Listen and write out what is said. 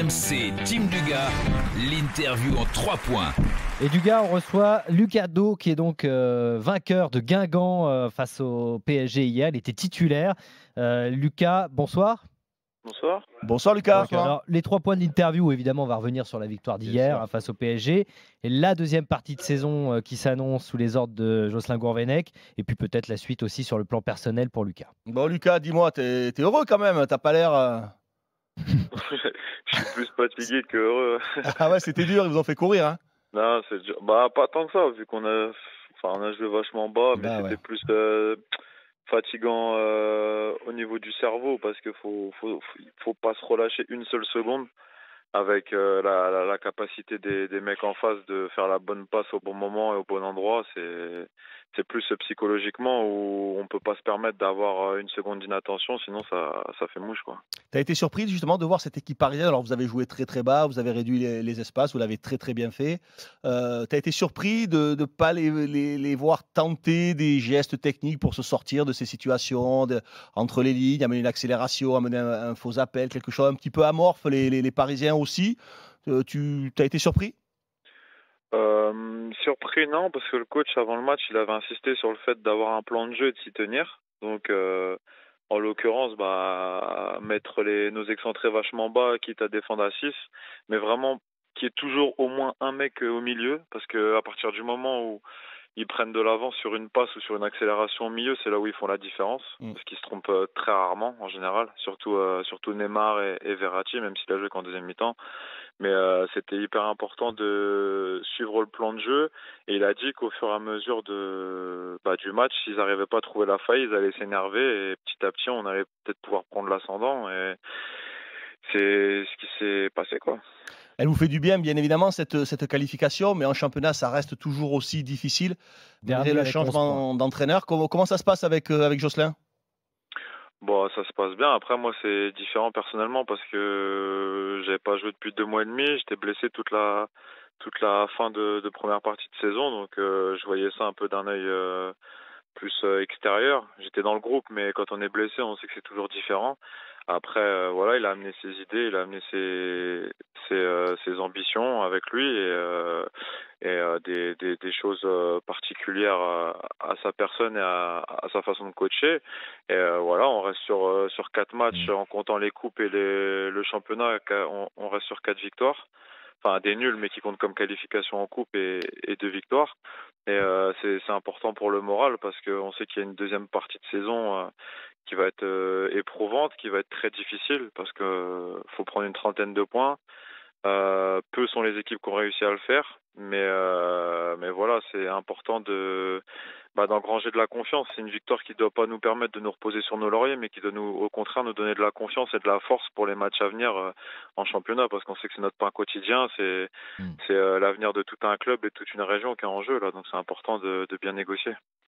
RMC Team Dugas, l'interview en 3 points. Et Dugas, on reçoit Lucas Do, qui est donc vainqueur de Guingamp face au PSG hier. Il était titulaire. Lucas, bonsoir. Bonsoir. Bonsoir Lucas. Donc, alors, les 3 points de l'interview, évidemment, on va revenir sur la victoire d'hier face au PSG. Et la deuxième partie de saison qui s'annonce sous les ordres de Jocelyn Gourvenec. Et puis peut-être la suite aussi sur le plan personnel pour Lucas. Bon Lucas, dis-moi, t'es heureux quand même, t'as pas l'air... Je suis plus fatigué que heureux. Ah ouais, c'était dur, ils vous ont fait courir, hein. Non, c'est dur. Bah, pas tant que ça, vu qu'on on a joué vachement bas, mais c'était plus fatigant au niveau du cerveau, parce qu'il faut pas se relâcher une seule seconde avec la capacité des mecs en face de faire la bonne passe au bon moment et au bon endroit. C'est plus psychologiquement où on peut pas se permettre d'avoir une seconde d'inattention, sinon ça fait mouche, quoi. T'as été surpris justement de voir cette équipe parisienne. Alors vous avez joué très très bas, vous avez réduit les espaces, vous l'avez très très bien fait. T'as été surpris de ne pas les voir tenter des gestes techniques pour se sortir de ces situations, entre les lignes, amener une accélération, amener un faux appel, quelque chose un petit peu amorphe, les Parisiens aussi. Tu as été surpris? Surpris, non, parce que le coach avant le match, il avait insisté sur le fait d'avoir un plan de jeu et de s'y tenir. Donc en l'occurrence, mettre nos excentrés vachement bas, quitte à défendre à 6, mais vraiment qu'il y ait toujours au moins un mec au milieu, parce que à partir du moment où ils prennent de l'avance sur une passe ou sur une accélération au milieu, c'est là où ils font la différence, parce qu'ils se trompent très rarement en général, surtout Neymar et Verratti, même s'il a joué qu'en deuxième mi-temps. Mais c'était hyper important de suivre le plan de jeu, et il a dit qu'au fur et à mesure du match, s'ils n'arrivaient pas à trouver la faille, ils allaient s'énerver, et petit à petit on allait peut-être pouvoir prendre l'ascendant, et c'est ce qui s'est passé, quoi. Elle vous fait du bien, bien évidemment, cette qualification, mais en championnat, ça reste toujours aussi difficile. Malgré le changement d'entraîneur, comment ça se passe avec Jocelyn? Bon, ça se passe bien. Après, moi, c'est différent personnellement parce que j'avais pas joué depuis 2 mois et demi. J'étais blessé toute la fin de première partie de saison, donc je voyais ça un peu d'un œil plus extérieur. J'étais dans le groupe, mais quand on est blessé, on sait que c'est toujours différent. Après, voilà, il a amené ses idées, il a amené ses ambitions avec lui, et des choses particulières à sa personne et à sa façon de coacher. Et voilà, on reste sur 4 matchs en comptant les coupes et le championnat. On reste sur 4 victoires. Enfin, des nuls, mais qui comptent comme qualification en coupe, et 2 victoires. Et c'est important pour le moral, parce qu'on sait qu'il y a une deuxième partie de saison qui va être éprouvante, qui va être très difficile, parce que faut prendre une trentaine de points. Peu sont les équipes qui ont réussi à le faire, mais voilà, c'est important d'engranger de la confiance. C'est une victoire qui ne doit pas nous permettre de nous reposer sur nos lauriers, mais qui doit au contraire nous donner de la confiance et de la force pour les matchs à venir en championnat, parce qu'on sait que c'est notre pain quotidien, c'est l'avenir de tout un club et de toute une région qui est en jeu là, donc c'est important de bien négocier.